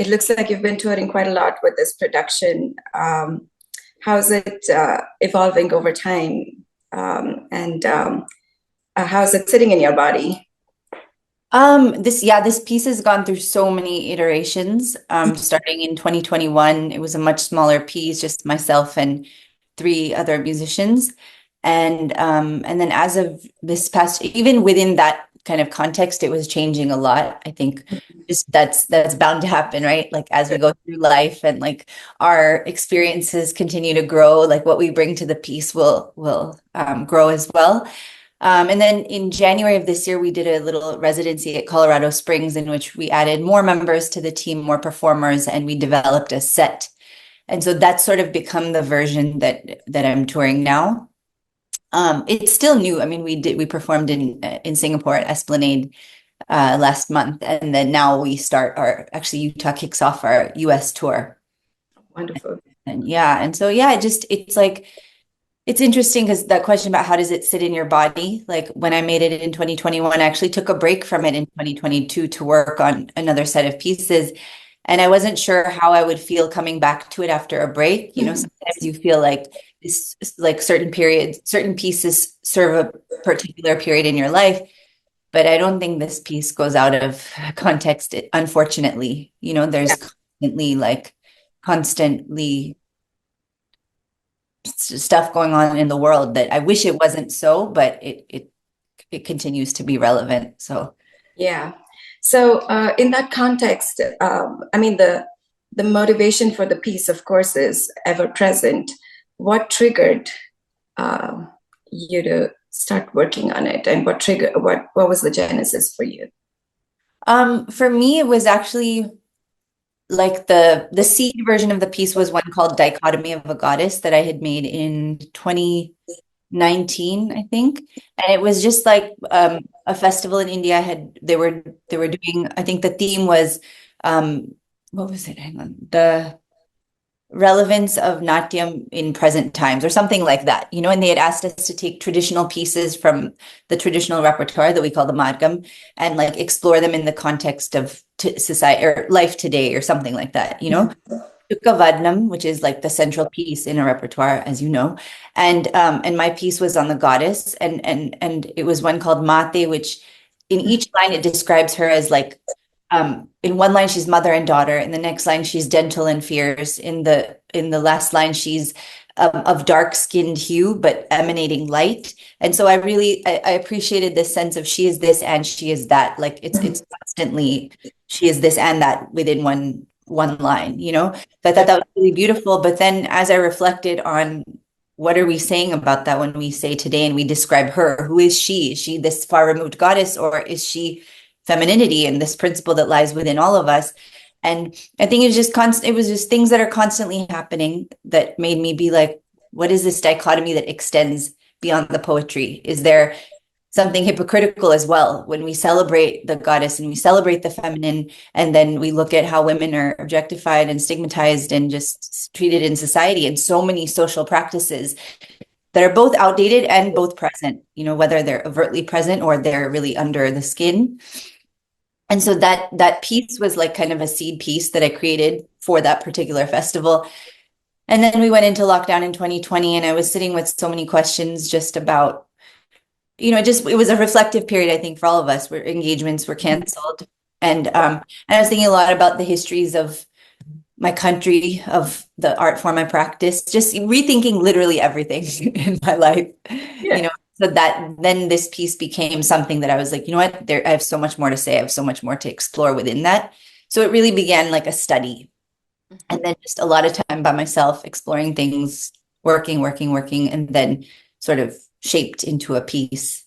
it looks like you've been touring quite a lot with this production. How's it evolving over time? And how's it sitting in your body? This piece has gone through so many iterations. Starting in 2021, it was a much smaller piece, just myself and three other musicians. And then as of this past, even within that kind of context, it was changing a lot. I think just that's bound to happen, right? Like as we go through life and like our experiences continue to grow, like what we bring to the piece will grow as well. And then in January of this year, we did a little residency at Colorado Springs in which we added more members to the team, more performers, and we developed a set. And so that's sort of become the version that I'm touring now. It's still new. I mean, we performed in Singapore at Esplanade last month, and then now we start actually Utah kicks off our US tour. Wonderful. And yeah, and so yeah, it's like it's interesting because that question about how does it sit in your body? Like when I made it in 2021, I actually took a break from it in 2022 to work on another set of pieces. And I wasn't sure how I would feel coming back to it after a break. You know, sometimes you feel like this, like certain periods, certain pieces serve a particular period in your life. But I don't think this piece goes out of context, unfortunately. You know, Yeah. there's constantly stuff going on in the world that I wish it wasn't so, but it continues to be relevant. So Yeah. So in that context, I mean, the motivation for the piece, of course, is ever present. What triggered uh, you to start working on it, and what was the genesis for you? for me, it was actually like the seed version of the piece was one called Dichotomy of a Goddess that I had made in 2019, I think. And it was just like a festival in India had they were doing, I think the theme was what was it? Hang on. The relevance of Natyam in present times or something like that, you know, and they had asked us to take traditional pieces from the traditional repertoire that we call the Madhgam and like explore them in the context of society or life today or something like that, you know. Vadnam, which is like the central piece in a repertoire, as you know, and my piece was on the goddess, and it was one called Mate, which in each line it describes her as like in one line she's mother and daughter, in the next line she's gentle and fierce, in the last line she's of dark skinned hue but emanating light. And so I appreciated this sense of she is this and she is that, like it's constantly she is this and that within one line, you know. So I thought that was really beautiful. But then as I reflected on what are we saying about that when we say today and we describe her, who is she? Is she this far removed goddess, or is she femininity and this principle that lies within all of us? And I think it was just it was just things that are constantly happening that made me be like, what is this dichotomy that extends beyond the poetry? Is there something hypocritical as well when we celebrate the goddess and we celebrate the feminine, and then we look at how women are objectified and stigmatized and just treated in society and so many social practices that are both outdated and both present, you know, whether they're overtly present or they're really under the skin. And so that piece was like kind of a seed piece that I created for that particular festival. And then we went into lockdown in 2020, and I was sitting with so many questions just about, you know, it was a reflective period, I think, for all of us where engagements were canceled. And I was thinking a lot about the histories of my country, of the art form I practice, just rethinking literally everything in my life, you Yeah. know, so that then this piece became something that I was like, you know what, I have so much more to say. I have so much more to explore within that. So it really began like a study, and then just a lot of time by myself exploring things, working, and then sort of shaped into a piece.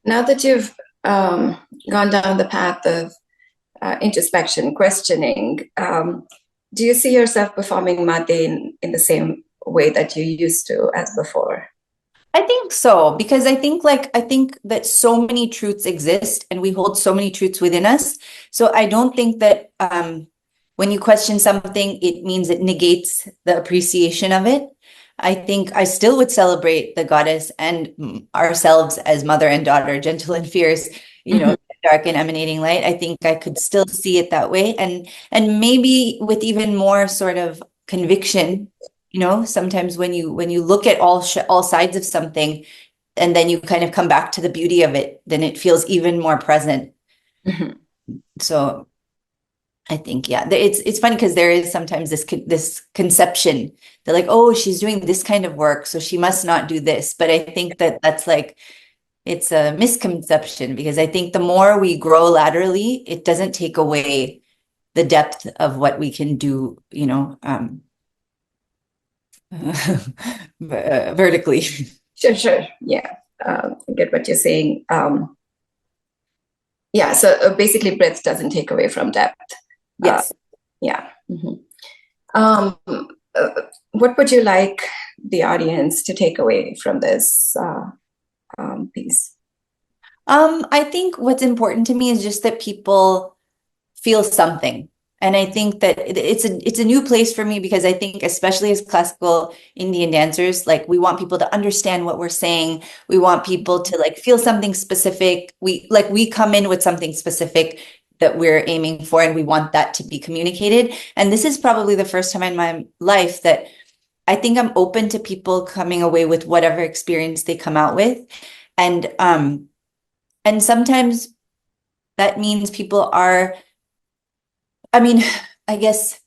Now that you've gone down the path of introspection, questioning, do you see yourself performing Mate in the same way that you used to as before? I think so, because I think that so many truths exist and we hold so many truths within us. So I don't think that when you question something, it means it negates the appreciation of it. I think I still would celebrate the goddess and ourselves as mother and daughter, gentle and fierce, you know, Mhm. dark and emanating light. I think I could still see it that way, and maybe with even more sort of conviction. Sometimes when you look at all sides of something, and then you kind of come back to the beauty of it, then it feels even more present. Mhm. So I think, yeah, it's funny because there is sometimes this conception that like, oh, she's doing this kind of work, so she must not do this. But I think that that's like it's a misconception, because I think the more we grow laterally, it doesn't take away the depth of what we can do, vertically. Sure, sure. Yeah, I get what you're saying. Yeah, so basically, breadth doesn't take away from depth. Uh, Yes. yeah. Mhm. Um, what would you like the audience to take away from this piece? I think what's important to me is just that people feel something. And I think that it's a new place for me, because I think especially as classical Indian dancers, like we want people to understand what we're saying. We want people to like feel something specific. We come in with something specific that we're aiming for, and we want that to be communicated. And this is probably the first time in my life that I think I'm open to people coming away with whatever experience they come out with. And sometimes that means people are, I mean, I guess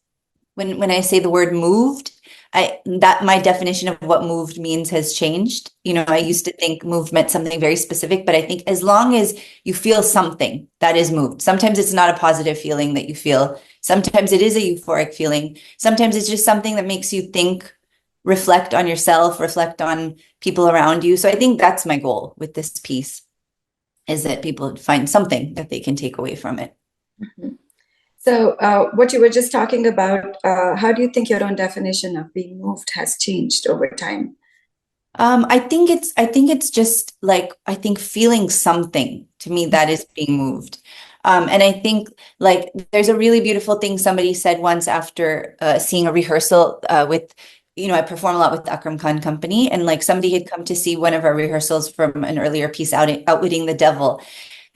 when I say the word moved, that my definition of what moved means has changed. I used to think moved meant something very specific, but I think as long as you feel something, that is moved. Sometimes it's not a positive feeling that you feel. Sometimes it is a euphoric feeling. Sometimes it's just something that makes you think, reflect on yourself, reflect on people around you. So I think that's my goal with this piece, is that people find something that they can take away from it. Mhm. So, what you were just talking about, how do you think your own definition of being moved has changed over time? I think it's just like, I think feeling something, to me, that is being moved. And I think like there's a really beautiful thing somebody said once after seeing a rehearsal with, I perform a lot with the Akram Khan Company, and like somebody had come to see one of our rehearsals from an earlier piece, Outwitting the Devil.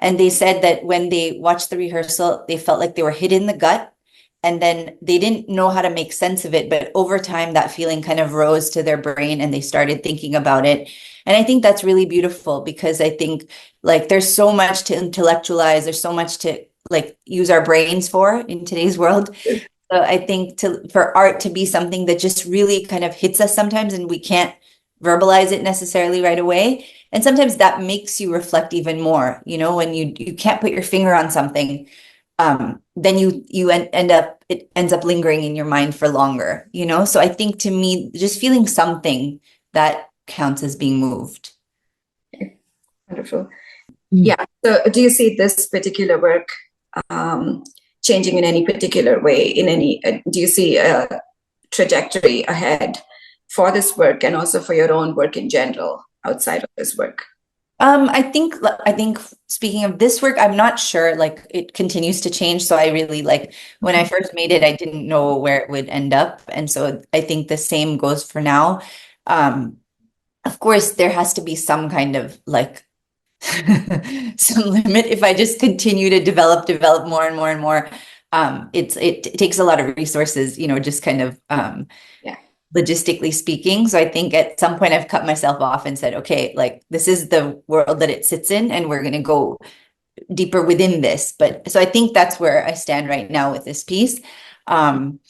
And they said that when they watched the rehearsal, they felt like they were hit in the gut. And then they didn't know how to make sense of it. But over time, that feeling kind of rose to their brain and they started thinking about it. And I think that's really beautiful, because I think like there's so much to intellectualize, there's so much to like use our brains for in today's world. So I think for art to be something that just really kind of hits us sometimes, and we can't verbalize it necessarily right away. And sometimes that makes you reflect even more, when you can't put your finger on something, then end up, it ends up lingering in your mind for longer, So I think to me, just feeling something, that counts as being moved. Wonderful. Yeah. So, do you see this particular work um, changing in any particular way? Do you see a trajectory ahead for this work and also for your own work in general outside of this work? I think speaking of this work, I'm not sure, like it continues to change. So I really like, when I first made it, I didn't know where it would end up. And so I think the same goes for now. Um, of course, there has to be some kind of like some limit. If I just continue to develop more and more and more, it takes a lot of resources, just kind of Yeah. logistically speaking. So I think at some point I've cut myself off and said, okay, like this is the world that it sits in, and we're going to go deeper within this. But so I think that's where I stand right now with this piece. Um,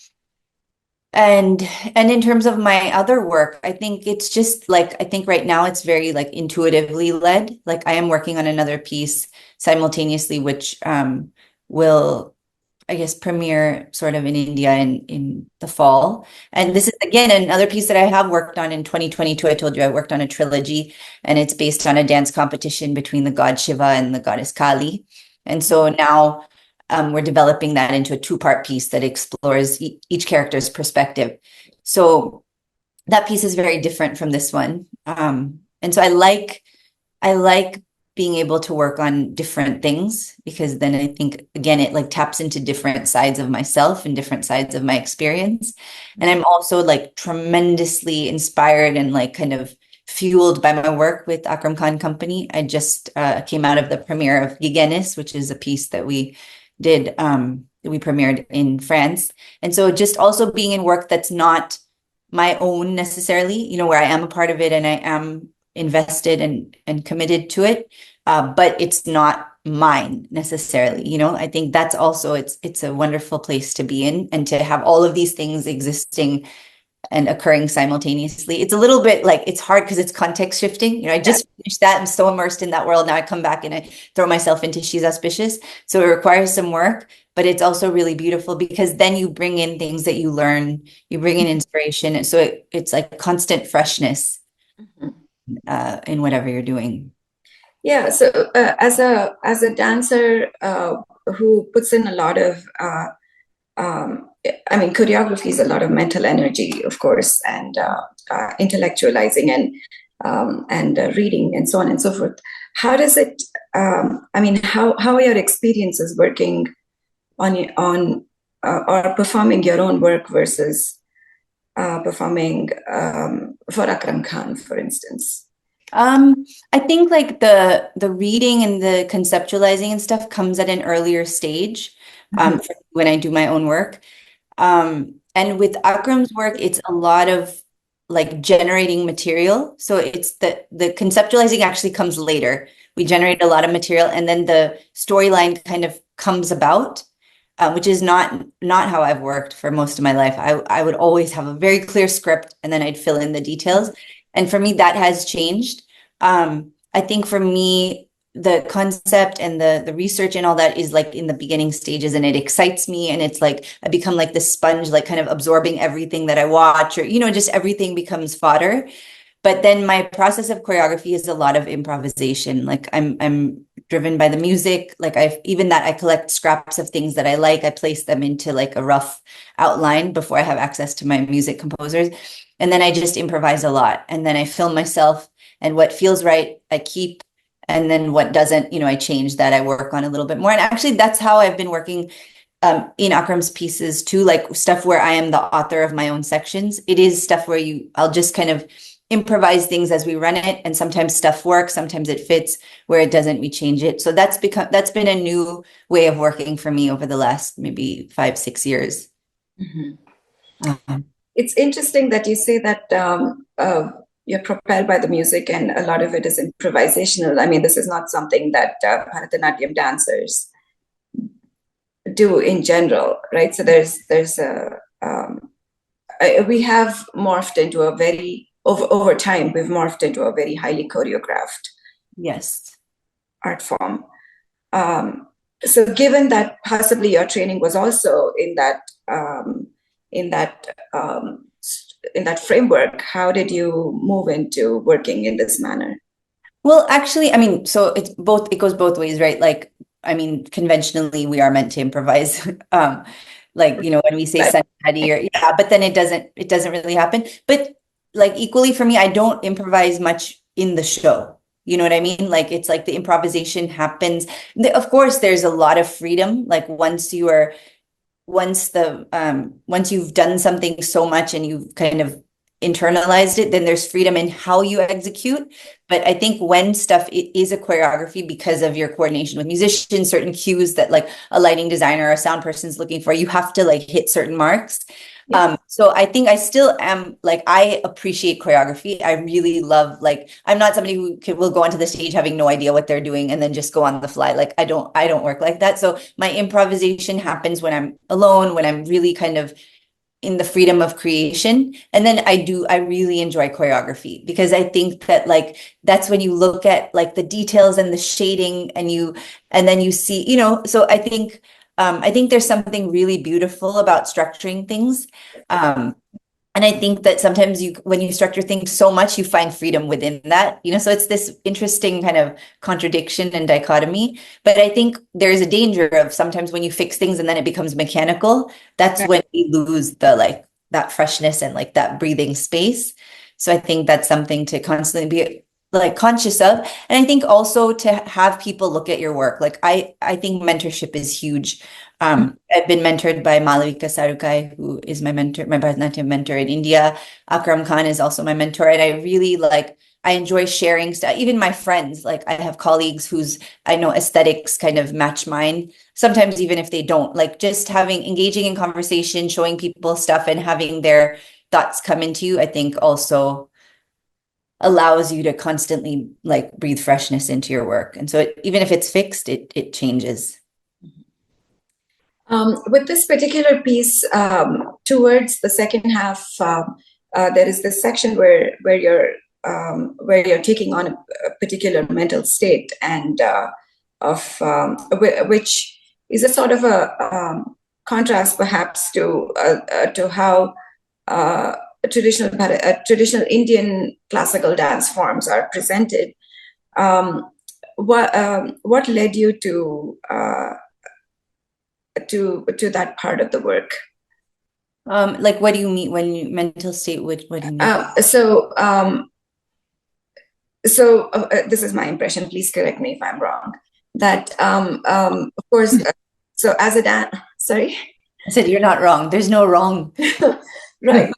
and and in terms of my other work, I think it's just like, I think right now it's very like intuitively led. Like I am working on another piece simultaneously, which will, I guess, premiere sort of in India in the fall. And this is again another piece that I have worked on in 2022. I told you I worked on a trilogy, and it's based on a dance competition between the god Shiva and the goddess Kali. And so now we're developing that into a two-part piece that explores each character's perspective. So that piece is very different from this one. And so I like being able to work on different things, because then I think again it like taps into different sides of myself and different sides of my experience. And I'm also like tremendously inspired and like kind of fueled by my work with Akram Khan Company. I just came out of the premiere of Gigenis, which is a piece that we did, we premiered in France. And so just also being in work that's not my own necessarily, you know, where I am a part of it and I am invested and committed to it, but it's not mine necessarily. You know, I think that's also it's a wonderful place to be in and to have all of these things existing and occurring simultaneously. It's a little bit like it's hard because it's context shifting. You know, I just finished that. I'm so immersed in that world. Now I come back and I throw myself into She's Auspicious. So it requires some work, but it's also really beautiful because then you bring in things that you learn, you bring in inspiration. So it's like constant freshness in whatever you're doing. Yeah. So as a dancer who puts in a lot of I mean, choreography is a lot of mental energy, of course, and intellectualizing and reading and so on and so forth. How does it? I mean, how are your experiences working on or performing your own work versus performing for Akram Khan, for instance? I think like the reading and the conceptualizing and stuff comes at an earlier stage when I do my own work. And with Akram's work, it's a lot of like generating material. So it's the conceptualizing actually comes later. We generate a lot of material and then the storyline kind of comes about, which is not how I've worked for most of my life. I would always have a very clear script and then I'd fill in the details. And for me, that has changed. I think for me, the concept and the research and all that is like in the beginning stages and it excites me and it's like I become like the sponge, like kind of absorbing everything that I watch or, you know, just everything becomes fodder. But then my process of choreography is a lot of improvisation. Like I'm driven by the music. Like I collect scraps of things that I like. I place them into like a rough outline before I have access to my music composers. And then I just improvise a lot. And then I film myself and what feels right, I keep. And then what doesn't, you know, I change that I work on a little bit more. And actually that's how I've been working in Akram's pieces too, like stuff where I am the author of my own sections. It is stuff where I'll just kind of improvise things as we run it. And sometimes stuff works, sometimes it fits. Where it doesn't, we change it. So that's been a new way of working for me over the last maybe 5-6 years. It's interesting that you say that you're propelled by the music and a lot of it is improvisational. I mean, this is not something that Bharatanatyam dancers do in general, right? So we have morphed into a very over time we've morphed into a very highly choreographed Yes art form. So given that possibly your training was also in that framework, how did you move into working in this manner? Well, actually, I mean, so it goes both ways, right? Like, I mean, conventionally we are meant to improvise. Like, you know, when we say Right. Sunny or yeah, but then it doesn't really happen. But like equally for me, I don't improvise much in the show. You know what I mean? Like it's like the improvisation happens. Of course, there's a lot of freedom. Like once you've done something so much and you've kind of internalized it, then there's freedom in how you execute. But I think when stuff it is a choreography because of your coordination with musicians, certain cues that like a lighting designer or a sound person's looking for, you have to like hit certain marks. So I think I still am like I appreciate choreography. I really love like I'm not somebody who will go onto the stage having no idea what they're doing and then just go on the fly. Like I don't work like that. So my improvisation happens when I'm alone, when I'm really kind of in the freedom of creation. And then I really enjoy choreography because I think that like that's when you look at like the details and the shading and then you see, you know, so I think there's something really beautiful about structuring things. And I think that sometimes when you structure things so much, you find freedom within that, you know, so it's this interesting kind of contradiction and dichotomy. But I think there's a danger of sometimes when you fix things and then it becomes mechanical, that's when we lose the like that freshness and like that breathing space. So I think that's something to constantly be like conscious of. And I think also to have people look at your work. Like I think mentorship is huge. I've been mentored by Malavika Sarukai, who is my mentor, my Bharatanatyam mentor in India. Akram Khan is also my mentor. And I really like I enjoy sharing stuff. Even my friends, like I have colleagues whose I know aesthetics kind of match mine. Sometimes even if they don't, like just engaging in conversation, showing people stuff and having their thoughts come into you, I think also allows you to constantly like breathe freshness into your work. And so even if it's fixed, it changes. With this particular piece, towards the second half, there is this section where you're taking on a particular mental state, and which is a sort of a contrast, perhaps, to how traditional Indian classical dance forms are presented. What led you to that part of the work? Like, what do you mean when you mental state? What do you mean? This is my impression. Please correct me if I'm wrong. That of course. So as a sorry. I said you're not wrong. There's no wrong. Right.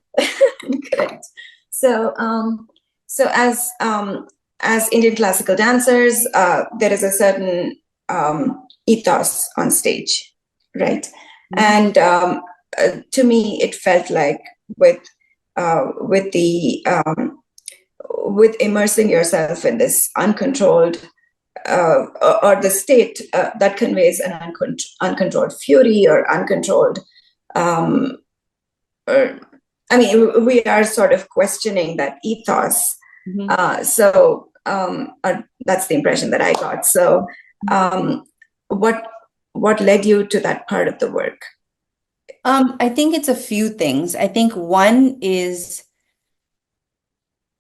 Correct. So as Indian classical dancers, there is a certain ethos on stage, right? And to me, it felt like with immersing yourself in this uncontrolled or the state that conveys an uncontrolled fury or uncontrolled. Or, I mean, we are sort of questioning that ethos. That's the impression that I got. So, what led you to that part of the work? I think it's a few things. I think one is,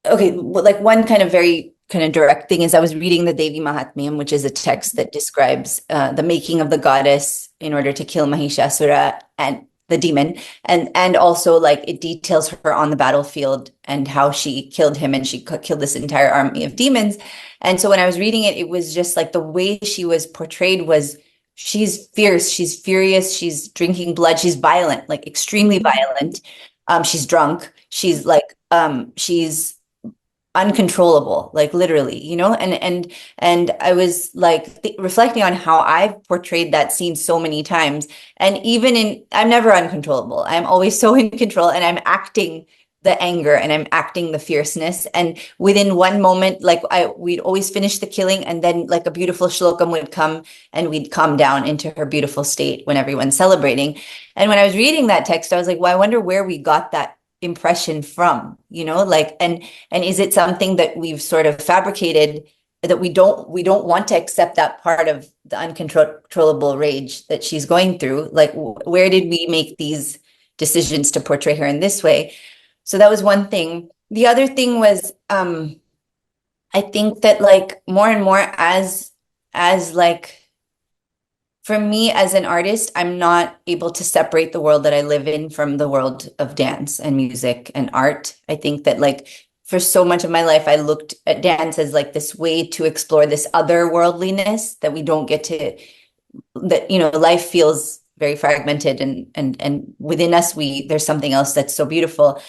okay, like one kind of very kind of direct thing is I was reading the Devi Mahatmyam, which is a text that describes the making of the goddess in order to kill Mahishasura and the demon, and also like it details her on the battlefield and how she killed him and she killed this entire army of demons. And so when I was reading it, it was just like the way she was portrayed was she's fierce, she's furious, she's drinking blood, she's violent, like extremely violent. She's drunk, she's like she's uncontrollable, like literally, you know, and I was like reflecting on how I've portrayed that scene so many times. And I'm never uncontrollable. I'm always so in control, and I'm acting the anger and I'm acting the fierceness. And within one moment, like we'd always finish the killing, and then like a beautiful shlokam would come and we'd calm down into her beautiful state when everyone's celebrating. And when I was reading that text, I was like, well, I wonder where we got that impression from, you know, like, and is it something that we've sort of fabricated that we don't want to accept that part of the uncontrollable rage that she's going through? Like, where did we make these decisions to portray her in this way? So that was one thing. The other thing was, I think that like more and more as like, for me as an artist, I'm not able to separate the world that I live in from the world of dance and music and art. I think that like for so much of my life, I looked at dance as like this way to explore this other worldliness that we don't get to, that, you know, life feels very fragmented, and within us, there's something else that's so beautiful.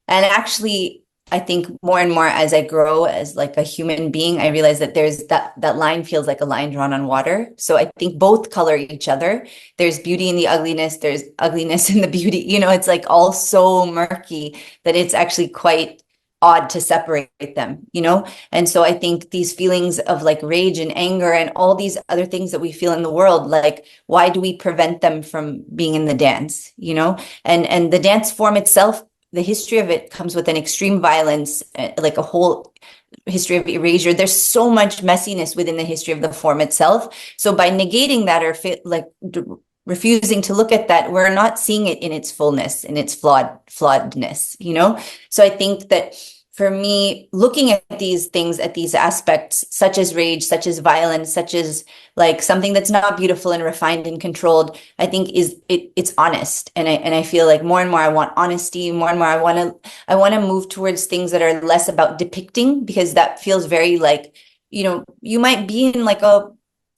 And actually, I think more and more as I grow as like a human being, I realize that there's that line feels like a line drawn on water. So I think both color each other. There's beauty in the ugliness, there's ugliness in the beauty. You know, it's like all so murky that it's actually quite odd to separate them, you know? And so I think these feelings of like rage and anger and all these other things that we feel in the world, like why do we prevent them from being in the dance, you know? And the dance form itself, the history of it comes with an extreme violence, like a whole history of erasure. There's so much messiness within the history of the form itself. So by negating that or refusing to look at that, we're not seeing it in its fullness, in its flawedness, you know? So I think that for me, looking at these things, at these aspects, such as rage, such as violence, such as like something that's not beautiful and refined and controlled, I think it's honest. And I feel like more and more I want honesty, more and more I want to move towards things that are less about depicting, because that feels very like, you know, you might be in like a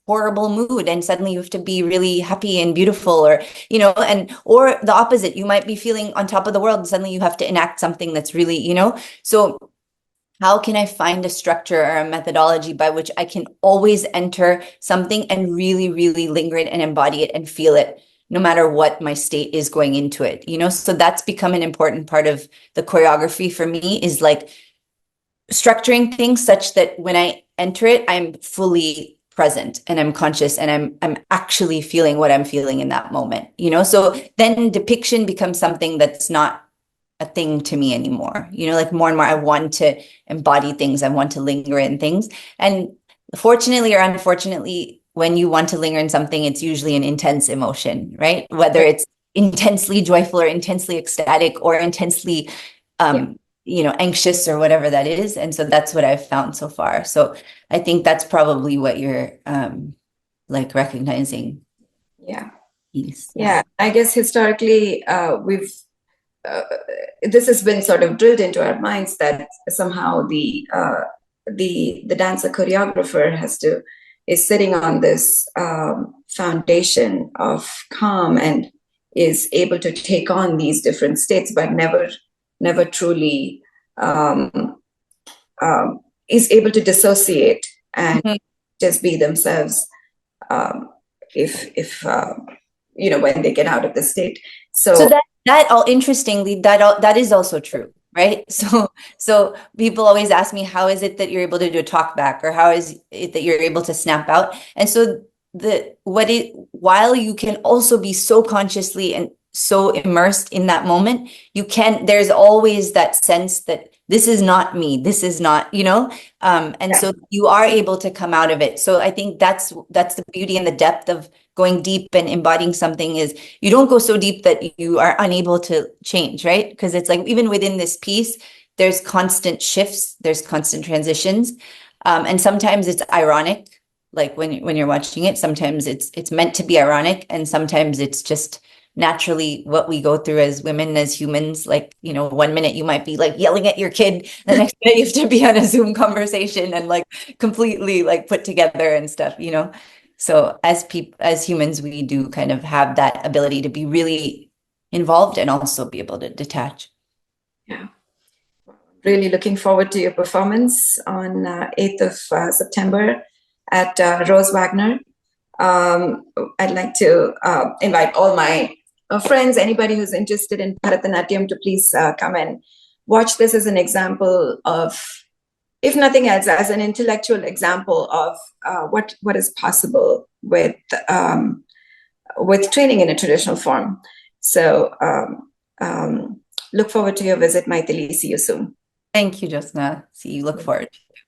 horrible mood and suddenly you have to be really happy and beautiful, or you know, and or the opposite, you might be feeling on top of the world and suddenly you have to enact something that's really, you know. So how can I find a structure or a methodology by which I can always enter something and really, really linger it and embody it and feel it, no matter what my state is going into it, you know? So that's become an important part of the choreography for me, is like structuring things such that when I enter it, I'm fully present and I'm conscious and I'm actually feeling what I'm feeling in that moment, you know? So then depiction becomes something that's not a thing to me anymore. You know, like more and more I want to embody things, I want to linger in things. And fortunately or unfortunately, when you want to linger in something, it's usually an intense emotion, right? Whether it's intensely joyful or intensely ecstatic or intensely Yeah. you know, anxious or whatever that is. And so that's what I've found so far. So I think that's probably what you're like recognizing. Yeah. Piece. Yeah. Yeah. I guess historically, we've uh, this has been sort of drilled into our minds that somehow the dancer choreographer is sitting on this foundation of calm and is able to take on these different states, but never truly is able to dissociate and Mhm. just be themselves, um, if you know, when they get out of the state. So So that all interestingly, that is also true, right? So people always ask me, how is it that you're able to do a talk back, or how is it that you're able to snap out? And so while you can also be so consciously and so immersed in that moment, there's always that sense that this is not me, this is not, you know, and yeah, so you are able to come out of it. So I think that's the beauty and the depth of going deep and embodying something, is you don't go so deep that you are unable to change, right? Because it's like, even within this piece, there's constant shifts, there's constant transitions. And sometimes it's ironic, like when you're watching it, sometimes it's meant to be ironic, and sometimes it's just naturally what we go through as women, as humans. Like, you know, one minute you might be like yelling at your kid, the next minute you have to be on a Zoom conversation and like completely like put together and stuff, you know? So as humans, we do kind of have that ability to be really involved and also be able to detach. yeah. Really looking forward to your performance on 8th of September at Rose Wagner. Um, I'd like to invite all my friends, anybody who's interested in Bharatanatyam, to please come and watch this as an example of, if nothing else, as an intellectual example of what is possible with training in a traditional form. So look forward to your visit, Mythili. See you soon. Thank you, Jyothsna. See you. Look forward.